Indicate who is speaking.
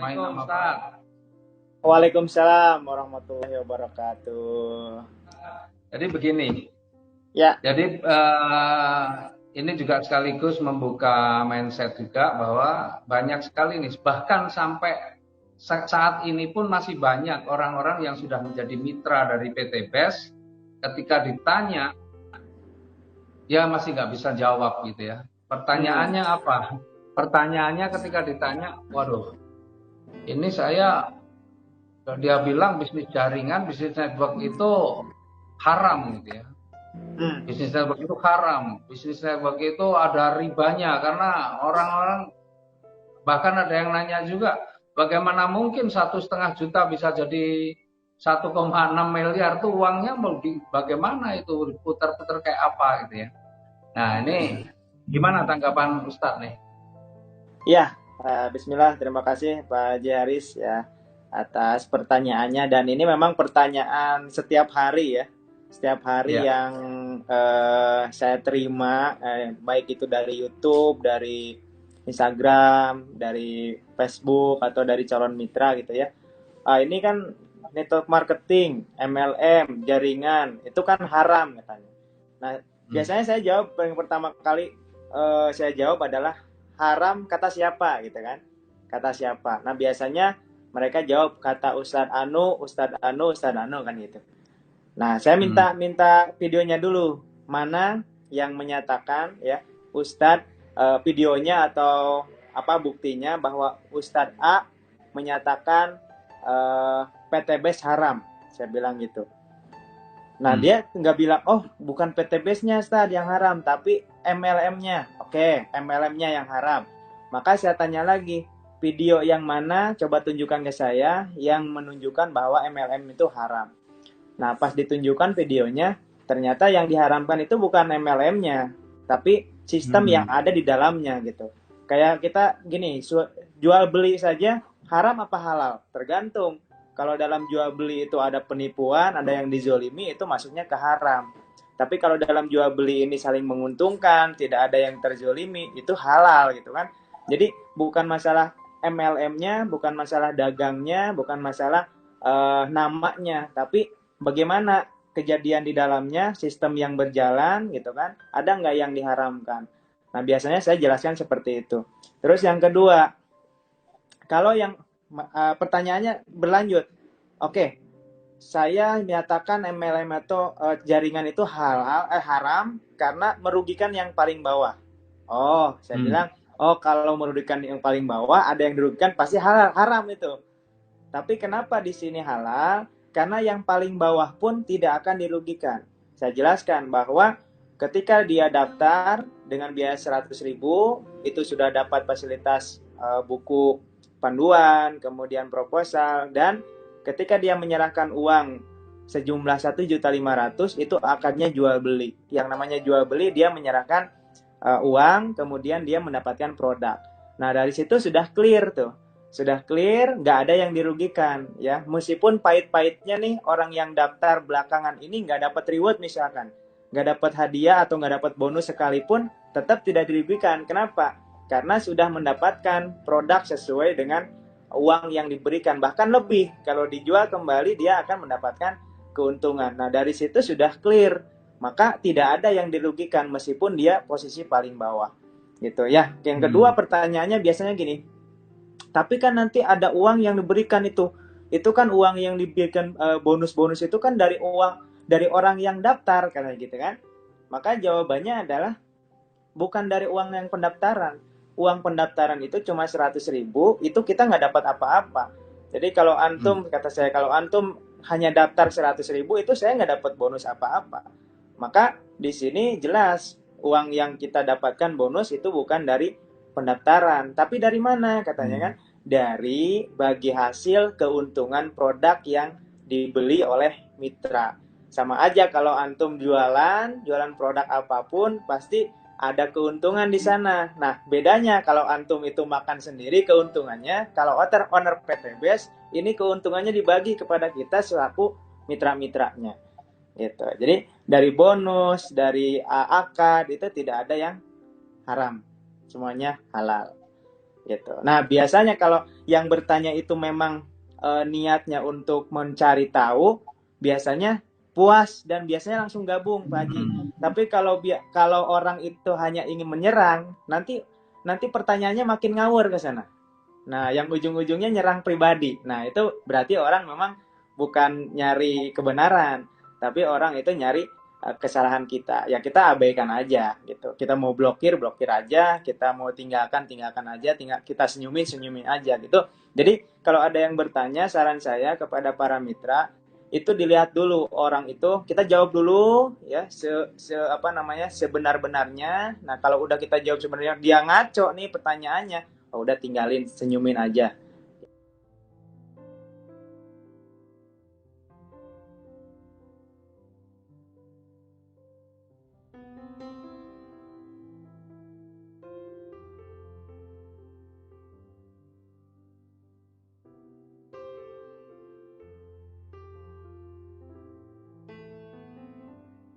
Speaker 1: main nama Ustaz.
Speaker 2: Waalaikumsalam warahmatullahi wabarakatuh.
Speaker 1: Jadi begini,
Speaker 2: Ya,
Speaker 1: jadi ini juga sekaligus membuka mindset juga bahwa banyak sekali nih, bahkan sampai saat ini pun masih banyak orang-orang yang sudah menjadi mitra dari PT BES, ketika ditanya, ya masih nggak bisa jawab gitu ya. Pertanyaannya apa? Pertanyaannya ketika ditanya, waduh, ini dia bilang bisnis jaringan, bisnis network itu haram gitu ya. Bisnis network itu haram. Bisnis network itu ada ribanya karena orang-orang, bahkan ada yang nanya juga, bagaimana mungkin 1,5 juta bisa jadi 1,6 miliar tuh uangnya bagaimana itu putar-putar kayak apa gitu ya. Nah ini gimana tanggapan Ustadz nih?
Speaker 2: ya. Bismillah, terima kasih Pak Haji Haris ya atas pertanyaannya, dan ini memang pertanyaan setiap hari ya. Setiap hari
Speaker 1: Ya.
Speaker 2: yang saya terima, baik itu dari YouTube, dari Instagram, dari Facebook atau dari calon mitra gitu ya. Ini kan network marketing, MLM, jaringan, itu kan haram katanya. Nah, biasanya saya jawab yang pertama kali saya jawab adalah haram kata siapa gitu kan? Kata siapa? Nah, biasanya mereka jawab kata Ustadz Anu, Ustadz Anu, Ustadz Anu kan gitu. Nah, saya minta videonya dulu. Mana yang menyatakan ya Ustadz, videonya atau apa buktinya bahwa Ustadz A menyatakan PTBS haram. Saya bilang gitu. Nah, dia nggak bilang, oh bukan PTBS-nya Ustadz yang haram, tapi MLM-nya. Oke, MLM-nya yang haram. Maka saya tanya lagi, video yang mana coba tunjukkan ke saya yang menunjukkan bahwa MLM itu haram. Nah, pas ditunjukkan videonya, ternyata yang diharamkan itu bukan MLM-nya, tapi sistem yang ada di dalamnya gitu. Kayak kita gini, jual beli saja haram apa halal? Tergantung. Kalau dalam jual beli itu ada penipuan, ada yang dizolimi, itu masuknya ke haram. Tapi kalau dalam jual beli ini saling menguntungkan, tidak ada yang terzolimi, itu halal gitu kan. Jadi bukan masalah MLM-nya, bukan masalah dagangnya, bukan masalah namanya, tapi bagaimana kejadian di dalamnya, sistem yang berjalan gitu kan, ada nggak yang diharamkan. Nah, biasanya saya jelaskan seperti itu. Terus yang kedua, kalau yang pertanyaannya berlanjut, oke, saya menyatakan MLM atau jaringan itu haram karena merugikan yang paling bawah. Oh, saya bilang, oh kalau merugikan yang paling bawah, ada yang dirugikan pasti haram itu. Tapi kenapa di sini halal? Karena yang paling bawah pun tidak akan dirugikan. Saya jelaskan bahwa ketika dia daftar dengan biaya 100.000, itu sudah dapat fasilitas buku panduan, kemudian proposal, dan ketika dia menyerahkan uang sejumlah 1.500.000, itu akadnya jual beli. Yang namanya jual beli, dia menyerahkan uang, kemudian dia mendapatkan produk. Nah, dari situ sudah clear tuh. Sudah clear, nggak ada yang dirugikan ya. Meskipun pahit-pahitnya nih orang yang daftar belakangan ini nggak dapat reward misalkan, nggak dapat hadiah atau nggak dapat bonus sekalipun, tetap tidak dirugikan. Kenapa? Karena sudah mendapatkan produk sesuai dengan uang yang diberikan, bahkan lebih. Kalau dijual kembali dia akan mendapatkan keuntungan. Nah, dari situ sudah clear, maka tidak ada yang dirugikan meskipun dia posisi paling bawah gitu ya. Yang kedua pertanyaannya biasanya gini, tapi kan nanti ada uang yang diberikan itu kan uang yang diberikan, bonus-bonus itu kan dari orang yang daftar karena gitu kan. Maka jawabannya adalah bukan dari uang yang pendaftaran. Uang pendaftaran itu cuma 100.000, itu kita nggak dapat apa-apa. Jadi kalau antum, kata saya, kalau antum hanya daftar 100.000, itu saya nggak dapat bonus apa-apa. Maka di sini jelas uang yang kita dapatkan bonus itu bukan dari pendaftaran, tapi dari mana katanya kan? Dari bagi hasil keuntungan produk yang dibeli oleh mitra. Sama aja kalau antum jualan produk apapun pasti ada keuntungan di sana. Nah, bedanya kalau antum itu makan sendiri keuntungannya, kalau owner PTBS ini keuntungannya dibagi kepada kita selaku mitra-mitranya. Gitu. Jadi dari bonus, dari akad itu tidak ada yang haram. Semuanya halal. gitu. Nah, biasanya kalau yang bertanya itu memang niatnya untuk mencari tahu, biasanya puas dan biasanya langsung gabung, Pak Haji. Tapi kalau orang itu hanya ingin menyerang, nanti nanti pertanyaannya makin ngawur ke sana. Nah, yang ujung-ujungnya nyerang pribadi. Nah, itu berarti orang memang bukan nyari kebenaran, tapi orang itu nyari kesalahan kita. Ya kita abaikan aja gitu. Kita mau blokir, blokir aja. Kita mau tinggalkan, tinggalkan aja. Tinggal kita senyumin, senyumin aja gitu. Jadi kalau ada yang bertanya, saran saya kepada para mitra itu dilihat dulu orang itu, kita jawab dulu ya apa namanya sebenar-benarnya. Nah, kalau udah kita jawab sebenarnya dia ngaco nih pertanyaannya, oh, udah tinggalin, senyumin aja.